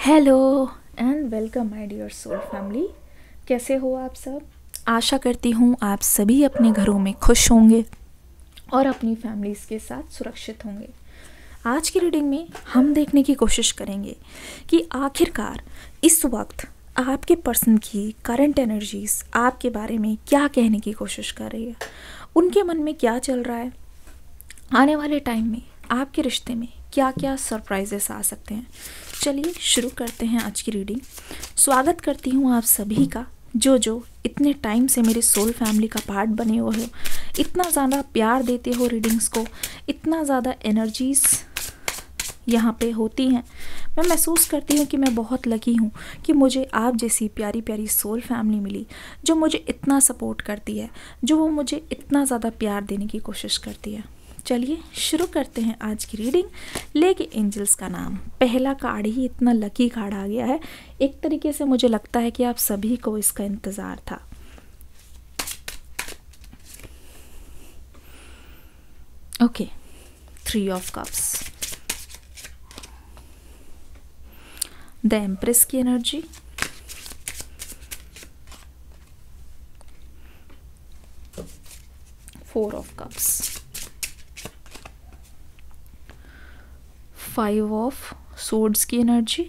Hello and welcome my dear soul family. कैसे हो आप सब? आशा करती हूँ आप सभी अपने घरों में खुश होंगे और अपनी फैमिलीज़ के साथ सुरक्षित होंगे। आज की रीडिंग में हम देखने की कोशिश करेंगे कि आखिरकार इस वक्त आपके पर्सन की करंट एनर्जीज आपके बारे में क्या कहने की कोशिश कर रही है, उनके मन में क्या चल रहा है, आने वाले टाइम में आपके रिश्ते में क्या क्या सरप्राइजेस आ सकते हैं। चलिए शुरू करते हैं आज की रीडिंग। स्वागत करती हूँ आप सभी का जो इतने टाइम से मेरे सोल फैमिली का पार्ट बने हुए हो, इतना ज़्यादा प्यार देते हो रीडिंग्स को, इतना ज़्यादा एनर्जीज यहाँ पे होती हैं। मैं महसूस करती हूँ कि मैं बहुत लकी हूँ कि मुझे आप जैसी प्यारी प्यारी सोल फैमिली मिली, जो मुझे इतना सपोर्ट करती है, जो वो मुझे इतना ज़्यादा प्यार देने की कोशिश करती है। चलिए शुरू करते हैं आज की रीडिंग। लेके एंजल्स का नाम, पहला कार्ड ही इतना लकी कार्ड आ गया है। एक तरीके से मुझे लगता है कि आप सभी को इसका इंतज़ार था। Okay, 3 of cups, the empress की energy, four of cups, 5 of swords की energy,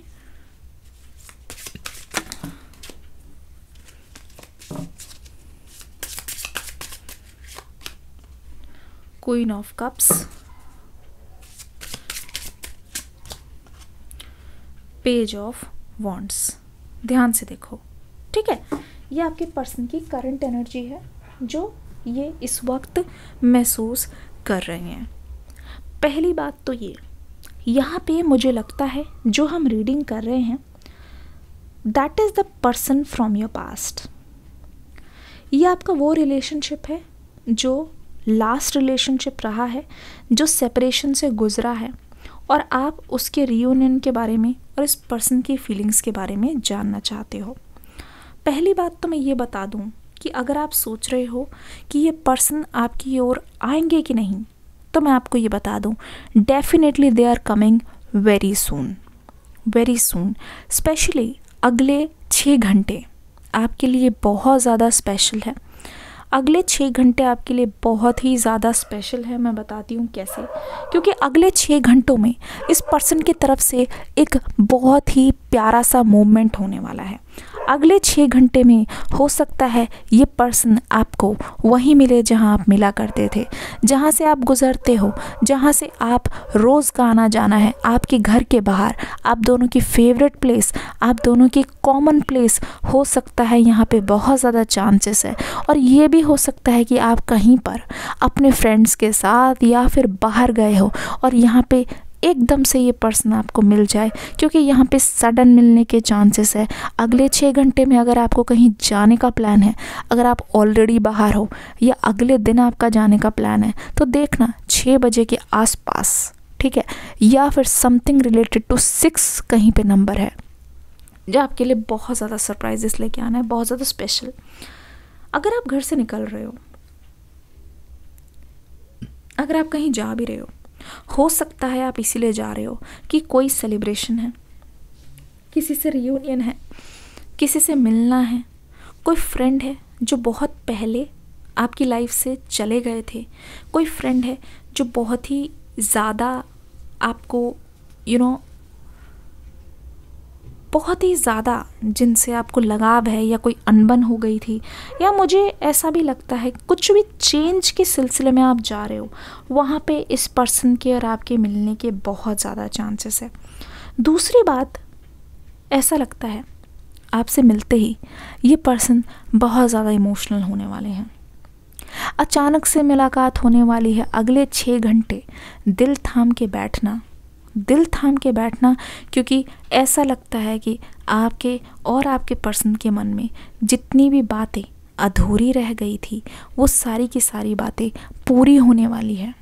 queen of cups, page of wands. ध्यान से देखो, ठीक है? ये आपके पर्सन की करंट एनर्जी है जो ये इस वक्त महसूस कर रहे हैं। पहली बात तो ये, यहाँ पे मुझे लगता है जो हम रीडिंग कर रहे हैं, that is the person from your past. ये आपका वो रिलेशनशिप है जो लास्ट रिलेशनशिप रहा है, जो सेपरेशन से गुजरा है, और आप उसके रियूनियन के बारे में और इस पर्सन की फीलिंग्स के बारे में जानना चाहते हो। पहली बात तो मैं ये बता दूँ कि अगर आप सोच रहे हो कि ये पर्सन आपकी ओर आएंगे कि नहीं, तो मैं आपको ये बता दूं, definitely they are coming very soon, very soon. Specially अगले 6 घंटे आपके लिए बहुत ज़्यादा स्पेशल है। अगले 6 घंटे आपके लिए बहुत ही ज़्यादा स्पेशल है। मैं बताती हूँ कैसे। क्योंकि अगले 6 घंटों में इस पर्सन की तरफ से एक बहुत ही प्यारा सा मूवमेंट होने वाला है। अगले 6 घंटे में हो सकता है ये पर्सन आपको वहीं मिले जहां आप मिला करते थे, जहां से आप गुजरते हो, जहां से आप रोज़ का आना जाना है, आपके घर के बाहर, आप दोनों की फेवरेट प्लेस, आप दोनों की कॉमन प्लेस हो सकता है। यहाँ पे बहुत ज़्यादा चांसेस है। और ये भी हो सकता है कि आप कहीं पर अपने फ्रेंड्स के साथ या फिर बाहर गए हो और यहाँ पे एकदम से ये पर्सन आपको मिल जाए, क्योंकि यहाँ पे सडन मिलने के चांसेस है। अगले 6 घंटे में अगर आपको कहीं जाने का प्लान है, अगर आप ऑलरेडी बाहर हो या अगले दिन आपका जाने का प्लान है, तो देखना 6 बजे के आसपास, ठीक है? या फिर समथिंग रिलेटेड टू 6 कहीं पे नंबर है जो आपके लिए बहुत ज़्यादा सरप्राइजेस लेके आना है, बहुत ज़्यादा स्पेशल। अगर आप घर से निकल रहे हो, अगर आप कहीं जा भी रहे हो सकता है आप इसीलिए जा रहे हो कि कोई सेलिब्रेशन है, किसी से रियूनियन है, किसी से मिलना है, कोई फ्रेंड है जो बहुत पहले आपकी लाइफ से चले गए थे, कोई फ्रेंड है जो बहुत ही ज़्यादा आपको बहुत ही ज़्यादा जिनसे आपको लगाव है, या कोई अनबन हो गई थी, या मुझे ऐसा भी लगता है कुछ भी चेंज के सिलसिले में आप जा रहे हो, वहाँ पे इस पर्सन के और आपके मिलने के बहुत ज़्यादा चांसेस है। दूसरी बात, ऐसा लगता है आपसे मिलते ही ये पर्सन बहुत ज़्यादा इमोशनल होने वाले हैं। अचानक से मुलाकात होने वाली है। अगले 6 घंटे दिल थाम के बैठना, दिल थाम के बैठना, क्योंकि ऐसा लगता है कि आपके और आपके पर्सन के मन में जितनी भी बातें अधूरी रह गई थी, वो सारी की सारी बातें पूरी होने वाली है।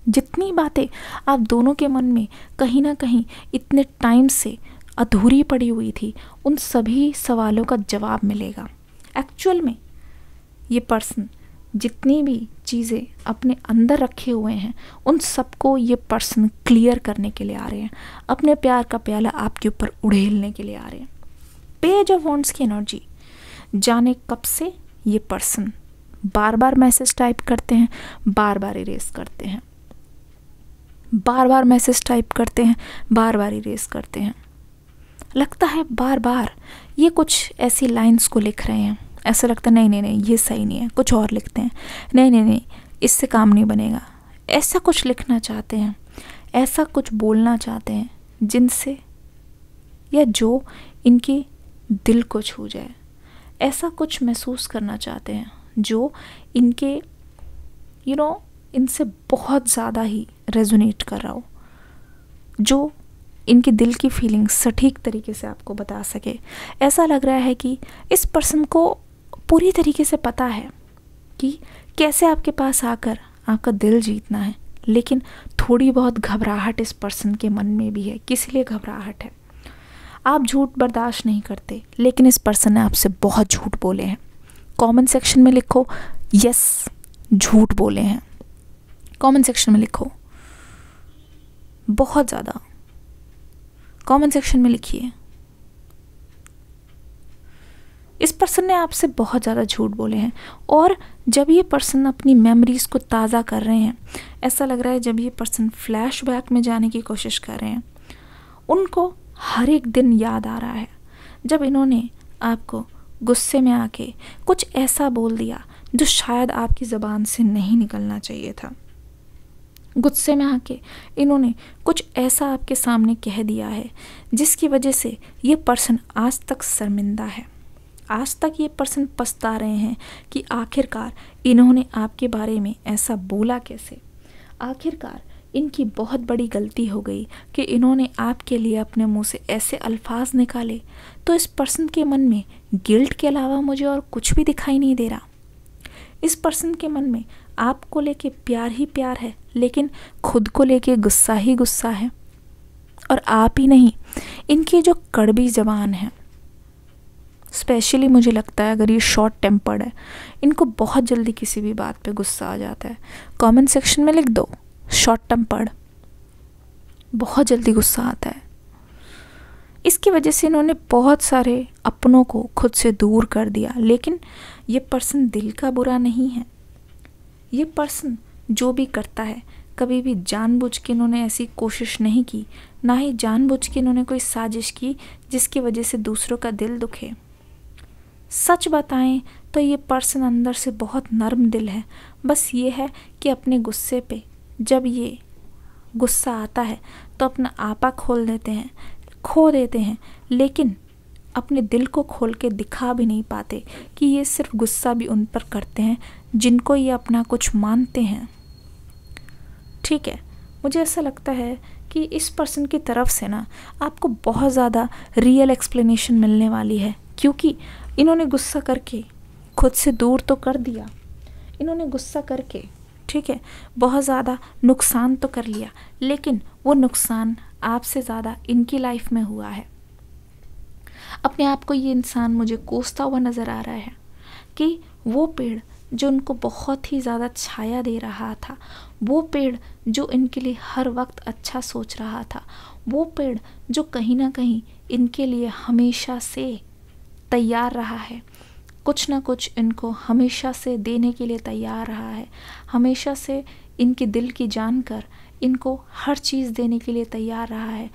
जितनी बातें आप दोनों के मन में कहीं ना कहीं इतने टाइम से अधूरी पड़ी हुई थी, उन सभी सवालों का जवाब मिलेगा। एक्चुअल में ये पर्सन जितनी भी चीज़ें अपने अंदर रखे हुए हैं उन सबको ये पर्सन क्लियर करने के लिए आ रहे हैं, अपने प्यार का प्याला आपके ऊपर उड़ेलने के लिए आ रहे हैं। पेज ऑफ वॉन्ड्स की एनर्जी, जाने कब से ये पर्सन बार बार मैसेज टाइप करते हैं, बार बार इरेज करते हैं, बार बार मैसेज टाइप करते हैं, बार बार इरेज करते हैं। लगता है बार बार ये कुछ ऐसी लाइंस को लिख रहे हैं, ऐसा लगता है नहीं नहीं नहीं ये सही नहीं है, कुछ और लिखते हैं, नहीं नहीं नहीं इससे काम नहीं बनेगा, ऐसा कुछ लिखना चाहते हैं, ऐसा कुछ बोलना चाहते हैं जिनसे या जो इनके दिल को छू जाए, ऐसा कुछ महसूस करना चाहते हैं जो इनके इनसे बहुत ज़्यादा ही रेजोनेट कर रहा हो, जो इनके दिल की फीलिंग्स सटीक तरीके से आपको बता सके। ऐसा लग रहा है कि इस पर्सन को पूरी तरीके से पता है कि कैसे आपके पास आकर आपका दिल जीतना है, लेकिन थोड़ी बहुत घबराहट इस पर्सन के मन में भी है। किस लिए घबराहट है? आप झूठ बर्दाश्त नहीं करते, लेकिन इस पर्सन ने आपसे बहुत झूठ बोले हैं। कमेंट सेक्शन में लिखो यस झूठ बोले हैं, कमेंट सेक्शन में लिखो, बहुत ज़्यादा कमेंट सेक्शन में लिखिए। इस पर्सन ने आपसे बहुत ज़्यादा झूठ बोले हैं, और जब ये पर्सन अपनी मेमोरीज़ को ताज़ा कर रहे हैं, ऐसा लग रहा है जब ये पर्सन फ्लैशबैक में जाने की कोशिश कर रहे हैं, उनको हर एक दिन याद आ रहा है जब इन्होंने आपको गुस्से में आके कुछ ऐसा बोल दिया जो शायद आपकी ज़बान से नहीं निकलना चाहिए था। गुस्से में आके इन्होंने कुछ ऐसा आपके सामने कह दिया है जिसकी वजह से ये पर्सन आज तक शर्मिंदा है। आज तक ये पर्सन पछता रहे हैं कि आखिरकार इन्होंने आपके बारे में ऐसा बोला कैसे। आखिरकार इनकी बहुत बड़ी गलती हो गई कि इन्होंने आपके लिए अपने मुंह से ऐसे अल्फाज निकाले। तो इस पर्सन के मन में गिल्ट के अलावा मुझे और कुछ भी दिखाई नहीं दे रहा। इस पर्सन के मन में आपको लेके प्यार ही प्यार है, लेकिन खुद को लेके गुस्सा ही गुस्सा है। और आप ही नहीं, इनकी जो कड़वी ज़बान है, स्पेशली मुझे लगता है अगर ये शॉर्ट टेम्पर्ड है, इनको बहुत जल्दी किसी भी बात पे गुस्सा आ जाता है। कमेंट सेक्शन में लिख दो शॉर्ट टेम्पर्ड, बहुत जल्दी गुस्सा आता है। इसकी वजह से इन्होंने बहुत सारे अपनों को खुद से दूर कर दिया। लेकिन ये पर्सन दिल का बुरा नहीं है। ये पर्सन जो भी करता है, कभी भी जानबूझ के इन्होंने ऐसी कोशिश नहीं की, ना ही जानबूझ के इन्होंने कोई साजिश की जिसकी वजह से दूसरों का दिल दुखे। सच बताएं तो ये पर्सन अंदर से बहुत नर्म दिल है। बस ये है कि अपने गुस्से पे जब ये गुस्सा आता है तो अपना आपा खोल देते हैं, खो देते हैं, लेकिन अपने दिल को खोल के दिखा भी नहीं पाते कि ये सिर्फ गुस्सा भी उन पर करते हैं जिनको ये अपना कुछ मानते हैं। ठीक है, मुझे ऐसा लगता है कि इस पर्सन की तरफ से ना आपको बहुत ज़्यादा रियल एक्सप्लेनेशन मिलने वाली है, क्योंकि इन्होंने गुस्सा करके खुद से दूर तो कर दिया, इन्होंने गुस्सा करके ठीक है बहुत ज़्यादा नुकसान तो कर लिया, लेकिन वो नुकसान आपसे ज़्यादा इनकी लाइफ में हुआ है। अपने आप को ये इंसान मुझे कोसता हुआ नज़र आ रहा है कि वो पेड़ जो उनको बहुत ही ज़्यादा छाया दे रहा था, वो पेड़ जो इनके लिए हर वक्त अच्छा सोच रहा था, वो पेड़ जो कहीं ना कहीं इनके लिए हमेशा से तैयार रहा है, कुछ ना कुछ इनको हमेशा से देने के लिए तैयार रहा है, हमेशा से इनके दिल की जानकर इनको हर चीज़ देने के लिए तैयार रहा है,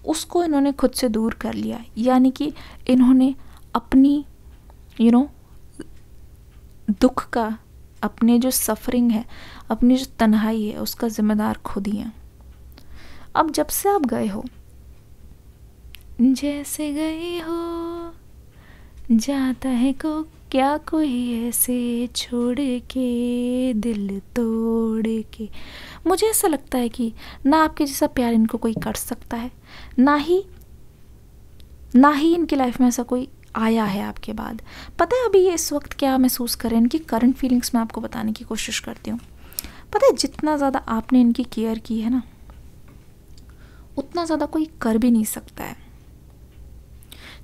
उसको इन्होंने खुद से दूर कर लिया। यानी कि इन्होंने अपनी दुख का, अपने जो सफरिंग है, अपनी जो तन्हाई है, उसका जिम्मेदार खुद ही है। अब जब से आप गए हो, जैसे गए हो जाता है को क्या कोई ऐसे छोड़ के दिल तोड़ के, मुझे ऐसा लगता है कि ना आपके जैसा प्यार इनको कोई कर सकता है, ना ही इनकी लाइफ में ऐसा कोई आया है आपके बाद। पता है अभी ये इस वक्त क्या महसूस करें, इनकी करंट फीलिंग्स मैं आपको बताने की कोशिश करती हूँ। पता है जितना ज़्यादा आपने इनकी केयर की है ना, उतना ज़्यादा कोई कर भी नहीं सकता है।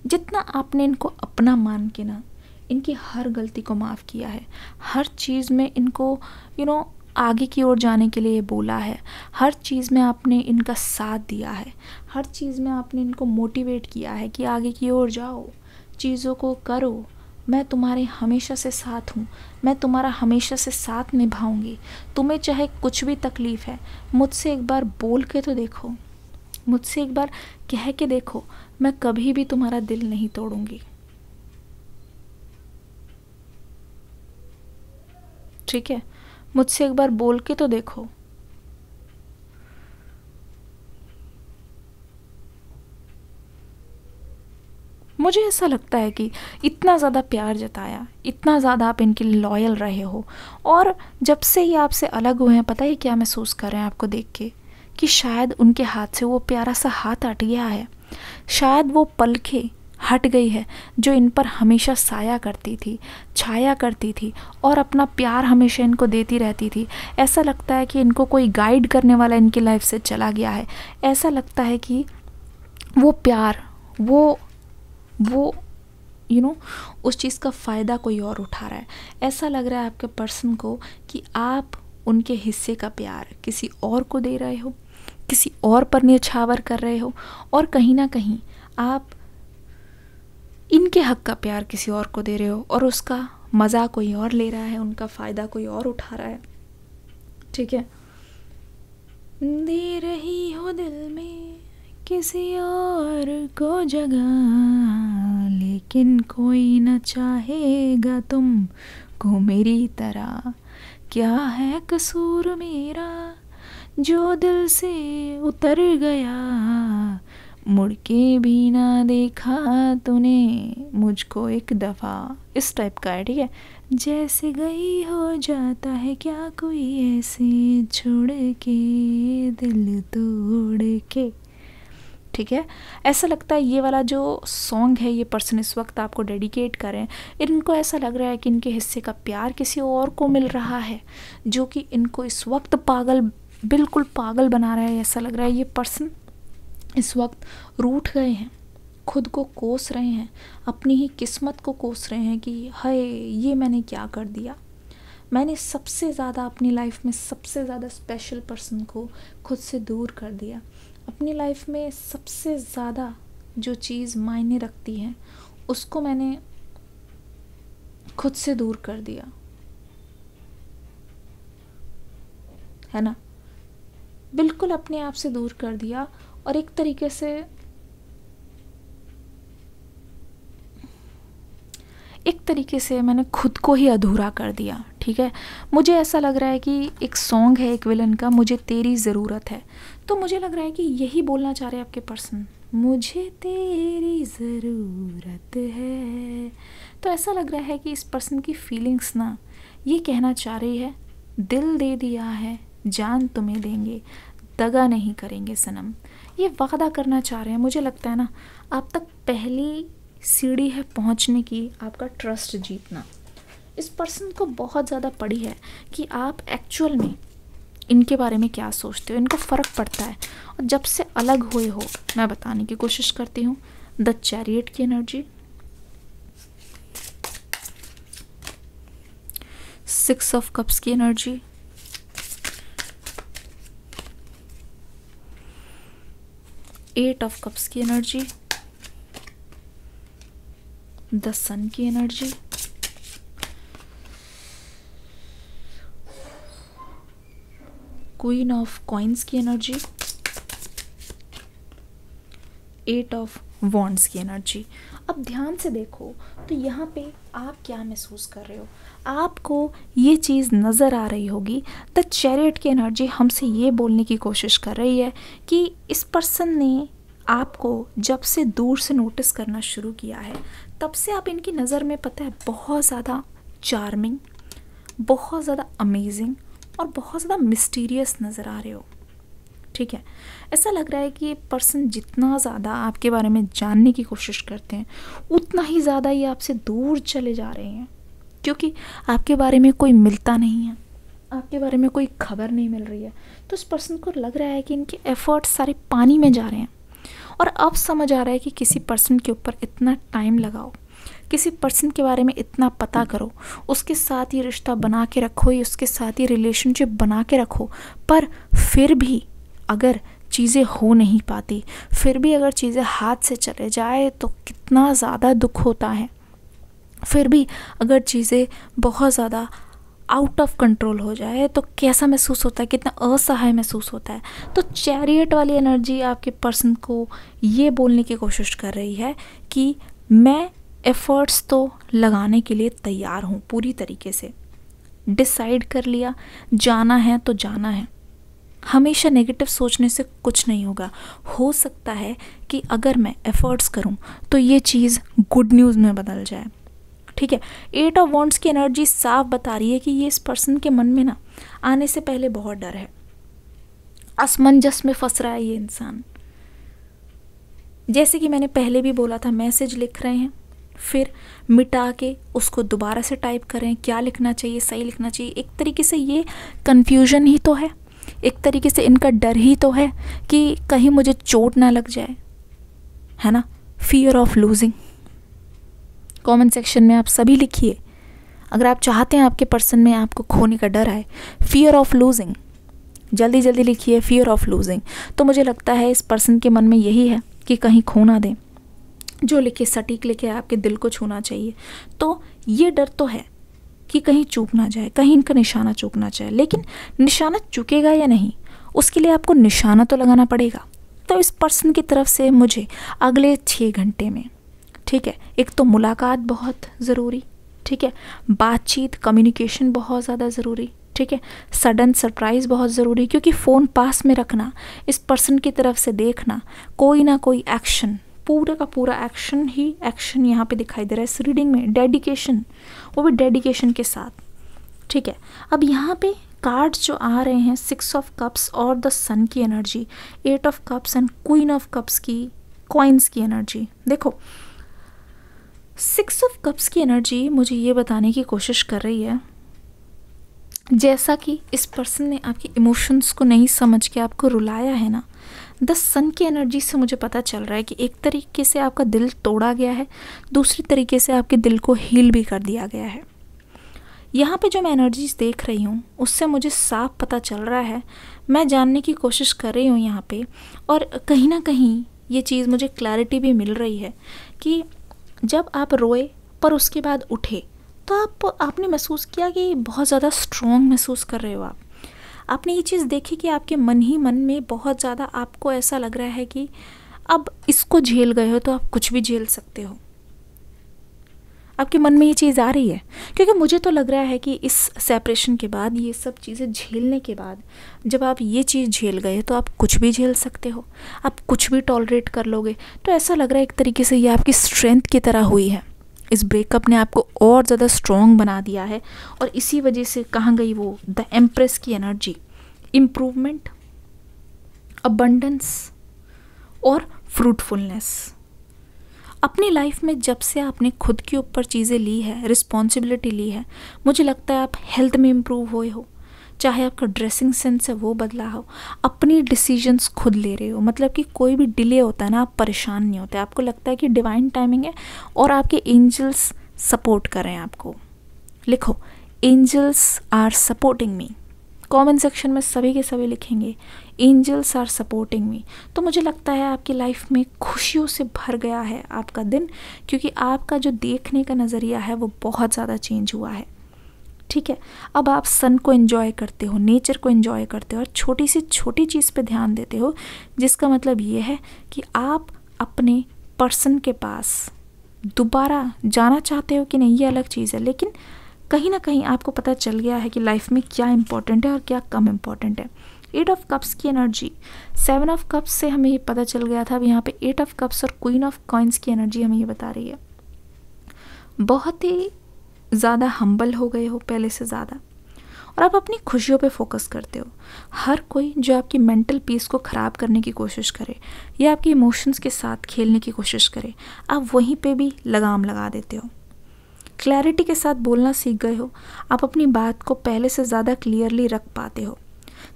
जितना आपने इनको अपना मान के ना इनकी हर गलती को माफ़ किया है, हर चीज़ में इनको आगे की ओर जाने के लिए बोला है, हर चीज़ में आपने इनका साथ दिया है, हर चीज़ में आपने इनको मोटिवेट किया है कि आगे की ओर जाओ, चीज़ों को करो, मैं तुम्हारे हमेशा से साथ हूँ, मैं तुम्हारा हमेशा से साथ निभाऊंगी, तुम्हें चाहे कुछ भी तकलीफ़ है मुझसे एक बार बोल के तो देखो, मुझसे एक बार कह के देखो, मैं कभी भी तुम्हारा दिल नहीं तोड़ूंगी। ठीक है, मुझसे एक बार बोल के तो देखो। मुझे ऐसा लगता है कि इतना ज़्यादा प्यार जताया, इतना ज़्यादा आप इनके लिए लॉयल रहे हो, और जब से ये आपसे अलग हुए हैं, पता है क्या महसूस कर रहे हैं आपको देख के, कि शायद उनके हाथ से वो प्यारा सा हाथ हट गया है, शायद वो पलकें हट गई है जो इन पर हमेशा साया करती थी, छाया करती थी और अपना प्यार हमेशा इनको देती रहती थी। ऐसा लगता है कि इनको कोई गाइड करने वाला इनकी लाइफ से चला गया है। ऐसा लगता है कि वो प्यार, वो उस चीज़ का फ़ायदा कोई और उठा रहा है। ऐसा लग रहा है आपके पर्सन को कि आप उनके हिस्से का प्यार किसी और को दे रहे हो, किसी और पर न्यौछावर कर रहे हो, और कहीं ना कहीं आप इनके हक का प्यार किसी और को दे रहे हो और उसका मज़ा कोई और ले रहा है, उनका फ़ायदा कोई और उठा रहा है। ठीक है, दे रही हो दिल में किसी और को जगह, लेकिन कोई न चाहेगा तुमको मेरी तरह, क्या है कसूर मेरा जो दिल से उतर गया, मुड़ के भी ना देखा तूने मुझको एक दफ़ा। इस टाइप का है। ठीक है, जैसे गई हो जाता है क्या कोई ऐसे छोड़ के दिल तोड़ के। ठीक है, ऐसा लगता है ये वाला जो सॉन्ग है ये पर्सन इस वक्त आपको डेडिकेट करें। इनको ऐसा लग रहा है कि इनके हिस्से का प्यार किसी और को मिल रहा है जो कि इनको इस वक्त बिल्कुल पागल बना रहा है। ऐसा लग रहा है ये पर्सन इस वक्त रूठ गए हैं, खुद को कोस रहे हैं, अपनी ही किस्मत को कोस रहे हैं कि हाय ये मैंने क्या कर दिया, मैंने सबसे ज़्यादा अपनी लाइफ में सबसे ज़्यादा स्पेशल पर्सन को खुद से दूर कर दिया, अपनी लाइफ में सबसे ज़्यादा जो चीज़ मायने रखती है उसको मैंने खुद से दूर कर दिया, है ना, बिल्कुल अपने आप से दूर कर दिया और एक तरीके से मैंने खुद को ही अधूरा कर दिया। ठीक है, मुझे ऐसा लग रहा है कि एक सॉन्ग है एक विलन का, मुझे तेरी ज़रूरत है, तो मुझे लग रहा है कि यही बोलना चाह रहे हैं आपके पर्सन, मुझे तेरी ज़रूरत है। तो ऐसा लग रहा है कि इस पर्सन की फीलिंग्स ना ये कहना चाह रही है, दिल दे दिया है जान तुम्हें देंगे, दगा नहीं करेंगे सनम। ये वादा करना चाह रहे हैं। मुझे लगता है ना आप तक पहली सीढ़ी है पहुंचने की, आपका ट्रस्ट जीतना। इस पर्सन को बहुत ज़्यादा पड़ी है कि आप एक्चुअल में इनके बारे में क्या सोचते हो, इनको फ़र्क पड़ता है। और जब से अलग हुए हो, मैं बताने की कोशिश करती हूँ, द चैरियट की एनर्जी, 6 ऑफ कप्स की एनर्जी, एट ऑफ कप्स की एनर्जी, द सन की एनर्जी, क्वीन ऑफ कॉइन्स की एनर्जी, 8 ऑफ वॉन्ड्स की एनर्जी। अब ध्यान से देखो तो यहाँ पे आप क्या महसूस कर रहे हो, आपको ये चीज़ नज़र आ रही होगी। द चैरियट की एनर्जी हमसे ये बोलने की कोशिश कर रही है कि इस पर्सन ने आपको जब से दूर से नोटिस करना शुरू किया है तब से आप इनकी नज़र में, पता है, बहुत ज़्यादा चार्मिंग, बहुत ज़्यादा अमेजिंग और बहुत ज़्यादा मिस्टीरियस नज़र आ रहे हो। ठीक है, ऐसा लग रहा है कि ये पर्सन जितना ज़्यादा आपके बारे में जानने की कोशिश करते हैं उतना ही ज़्यादा ये आपसे दूर चले जा रहे हैं, क्योंकि आपके बारे में कोई मिलता नहीं है, आपके बारे में कोई खबर नहीं मिल रही है। तो इस पर्सन को लग रहा है कि इनके एफर्ट्स सारे पानी में जा रहे हैं। और अब समझ आ रहा है कि किसी पर्सन के ऊपर इतना टाइम लगाओ, किसी पर्सन के बारे में इतना पता करो, उसके साथ ये रिश्ता बना के रखो, या उसके साथ ये रिलेशनशिप बना के रखो, पर फिर भी अगर चीज़ें हो नहीं पाती, फिर भी अगर चीज़ें हाथ से चले जाए तो कितना ज़्यादा दुख होता है। फिर भी अगर चीज़ें बहुत ज़्यादा आउट ऑफ कंट्रोल हो जाए तो कैसा महसूस होता है, कितना असहाय महसूस होता है। तो चैरियट वाली एनर्जी आपके पर्सन को ये बोलने की कोशिश कर रही है कि मैं एफर्ट्स तो लगाने के लिए तैयार हूँ, पूरी तरीके से डिसाइड कर लिया, जाना है तो जाना है। हमेशा नेगेटिव सोचने से कुछ नहीं होगा। हो सकता है कि अगर मैं एफर्ट्स करूं तो ये चीज़ गुड न्यूज़ में बदल जाए, ठीक है। 8 ऑफ वॉन्ड्स की एनर्जी साफ बता रही है कि ये इस पर्सन के मन में ना आने से पहले बहुत डर है, असमंजस में फंस रहा है ये इंसान। जैसे कि मैंने पहले भी बोला था, मैसेज लिख रहे हैं, फिर मिटा के उसको दोबारा से टाइप करें, क्या लिखना चाहिए, सही लिखना चाहिए। एक तरीके से ये कन्फ्यूजन ही तो है, एक तरीके से इनका डर ही तो है कि कहीं मुझे चोट ना लग जाए, है ना। Fear of losing. Comment section में आप सभी लिखिए, अगर आप चाहते हैं आपके पर्सन में आपको खोने का डर आए, फियर ऑफ लूजिंग जल्दी जल्दी लिखिए, फियर ऑफ लूजिंग। तो मुझे लगता है इस पर्सन के मन में यही है कि कहीं खो ना दें। जो लिखे सटीक लिखे, आपके दिल को छूना चाहिए। तो ये डर तो है कि कहीं चूक ना जाए, कहीं इनका निशाना चूक ना जाए। लेकिन निशाना चुकेगा या नहीं, उसके लिए आपको निशाना तो लगाना पड़ेगा। तो इस पर्सन की तरफ से मुझे अगले 6 घंटे में, ठीक है, एक तो मुलाकात बहुत ज़रूरी, ठीक है, बातचीत कम्युनिकेशन बहुत ज़्यादा ज़रूरी, ठीक है, सडन सरप्राइज़ बहुत ज़रूरी, क्योंकि फ़ोन पास में रखना, इस पर्सन की तरफ से देखना, कोई ना कोई एक्शन, पूरा का पूरा एक्शन ही एक्शन यहाँ पे दिखाई दे रहा है इस रीडिंग में। डेडिकेशन, वो भी डेडिकेशन के साथ, ठीक है। अब यहाँ पे कार्ड्स जो आ रहे हैं, 6 ऑफ कप्स और द सन की energy, 8 of cups and queen of cups की, कॉइन्स की एनर्जी। देखो 6 ऑफ कप्स की एनर्जी मुझे ये बताने की कोशिश कर रही है, जैसा कि इस पर्सन ने आपके इमोशंस को नहीं समझ के आपको रुलाया है ना, द सन की एनर्जी से मुझे पता चल रहा है कि एक तरीके से आपका दिल तोड़ा गया है, दूसरी तरीके से आपके दिल को हील भी कर दिया गया है। यहाँ पे जो मैं एनर्जीज देख रही हूँ उससे मुझे साफ पता चल रहा है, मैं जानने की कोशिश कर रही हूँ यहाँ पे, और कहीं ना कहीं ये चीज़ मुझे क्लैरिटी भी मिल रही है कि जब आप रोए पर उसके बाद उठे तो आपने महसूस किया कि बहुत ज़्यादा स्ट्रॉन्ग महसूस कर रहे हो आप। आपने ये चीज़ देखी कि आपके मन ही मन में बहुत ज़्यादा आपको ऐसा लग रहा है कि अब इसको झेल गए हो तो आप कुछ भी झेल सकते हो। आपके मन में ये चीज़ आ रही है, क्योंकि मुझे तो लग रहा है कि इस सेपरेशन के बाद, ये सब चीज़ें झेलने के बाद, जब आप ये चीज़ झेल गए तो आप कुछ भी झेल सकते हो, आप कुछ भी टॉलरेट कर लोगे। तो ऐसा लग रहा है एक तरीके से ये आपकी स्ट्रेंथ की तरह हुई है। इस ब्रेकअप ने आपको और ज़्यादा स्ट्रॉन्ग बना दिया है, और इसी वजह से कहाँ गई वो द एम्प्रेस की एनर्जी, इम्प्रूवमेंट, अबंडेंस और फ्रूटफुलनेस। अपनी लाइफ में जब से आपने खुद के ऊपर चीज़ें ली है, रिस्पॉन्सिबिलिटी ली है, मुझे लगता है आप हेल्थ में इम्प्रूव हुए हो, चाहे आपका ड्रेसिंग सेंस है वो बदला हो, अपनी डिसीजंस खुद ले रहे हो। मतलब कि कोई भी डिले होता है ना, आप परेशान नहीं होते, आपको लगता है कि डिवाइन टाइमिंग है और आपके एंजल्स सपोर्ट कर रहे हैं आपको। लिखो, angels are supporting me. Comment section में सभी के सभी लिखेंगे, एंजल्स आर सपोर्टिंग मी। तो मुझे लगता है आपकी लाइफ में खुशियों से भर गया है आपका दिन, क्योंकि आपका जो देखने का नज़रिया है वो बहुत ज़्यादा चेंज हुआ है, ठीक है। अब आप सन को एंजॉय करते हो, नेचर को एंजॉय करते हो, और छोटी सी छोटी चीज़ पे ध्यान देते हो, जिसका मतलब ये है कि आप अपने पर्सन के पास दोबारा जाना चाहते हो कि नहीं, ये अलग चीज़ है। लेकिन कहीं ना कहीं आपको पता चल गया है कि लाइफ में क्या इंपॉर्टेंट है और क्या कम इम्पॉर्टेंट है। 8 ऑफ कप्स की एनर्जी, 7 ऑफ कप्स से हमें ये पता चल गया था। अब यहाँ पे 8 ऑफ कप्स और क्वीन ऑफ कॉइन्स की एनर्जी हमें ये बता रही है, बहुत ही ज़्यादा हम्बल हो गए हो पहले से ज़्यादा, और आप अपनी खुशियों पे फोकस करते हो। हर कोई जो आपकी मेंटल पीस को ख़राब करने की कोशिश करे या आपके इमोशंस के साथ खेलने की कोशिश करे, आप वहीं पे भी लगाम लगा देते हो। क्लैरिटी के साथ बोलना सीख गए हो, आप अपनी बात को पहले से ज़्यादा क्लियरली रख पाते हो,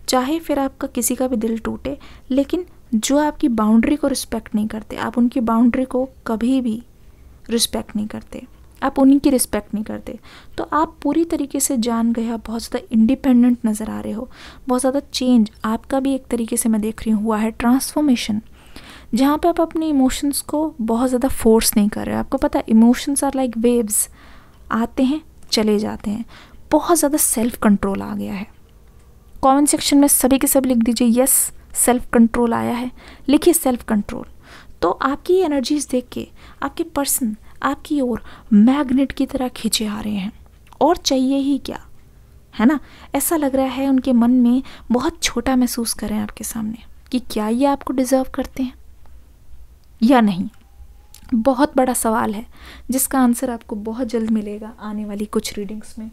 चाहे फिर आपका किसी का भी दिल टूटे। लेकिन जो आपकी बाउंड्री को रिस्पेक्ट नहीं करते, आप उनकी बाउंड्री को कभी भी रिस्पेक्ट नहीं करते, आप उन्हीं की रिस्पेक्ट नहीं करते। तो आप पूरी तरीके से जान गए, आप बहुत ज़्यादा इंडिपेंडेंट नज़र आ रहे हो, बहुत ज़्यादा चेंज आपका भी एक तरीके से मैं देख रही हूँ हुआ है, ट्रांसफॉर्मेशन, जहाँ पे आप अपने इमोशंस को बहुत ज़्यादा फोर्स नहीं कर रहे हो। आपको पता है इमोशंस आर लाइक वेव्स, आते हैं चले जाते हैं। बहुत ज़्यादा सेल्फ कंट्रोल आ गया है। कमेंट सेक्शन में सभी के सब लिख दीजिए यस सेल्फ कंट्रोल आया है, लिखिए सेल्फ कंट्रोल। तो आपकी एनर्जीज देख के आपके पर्सन आपकी ओर मैग्नेट की तरह खींचे आ रहे हैं, और चाहिए ही क्या, है ना। ऐसा लग रहा है उनके मन में बहुत छोटा महसूस करें आपके सामने कि क्या ये आपको डिज़र्व करते हैं या नहीं। बहुत बड़ा सवाल है जिसका आंसर आपको बहुत जल्द मिलेगा आने वाली कुछ रीडिंग्स में।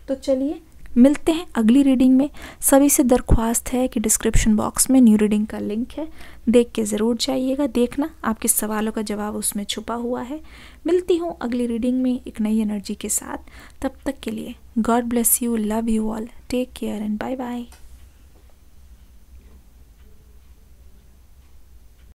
तो चलिए मिलते हैं अगली रीडिंग में। सभी से दरख्वास्त है कि डिस्क्रिप्शन बॉक्स में न्यू रीडिंग का लिंक है, देख के ज़रूर जाइएगा, देखना आपके सवालों का जवाब उसमें छुपा हुआ है। मिलती हूँ अगली रीडिंग में एक नई एनर्जी के साथ। तब तक के लिए God bless you, love you all, take care and bye bye.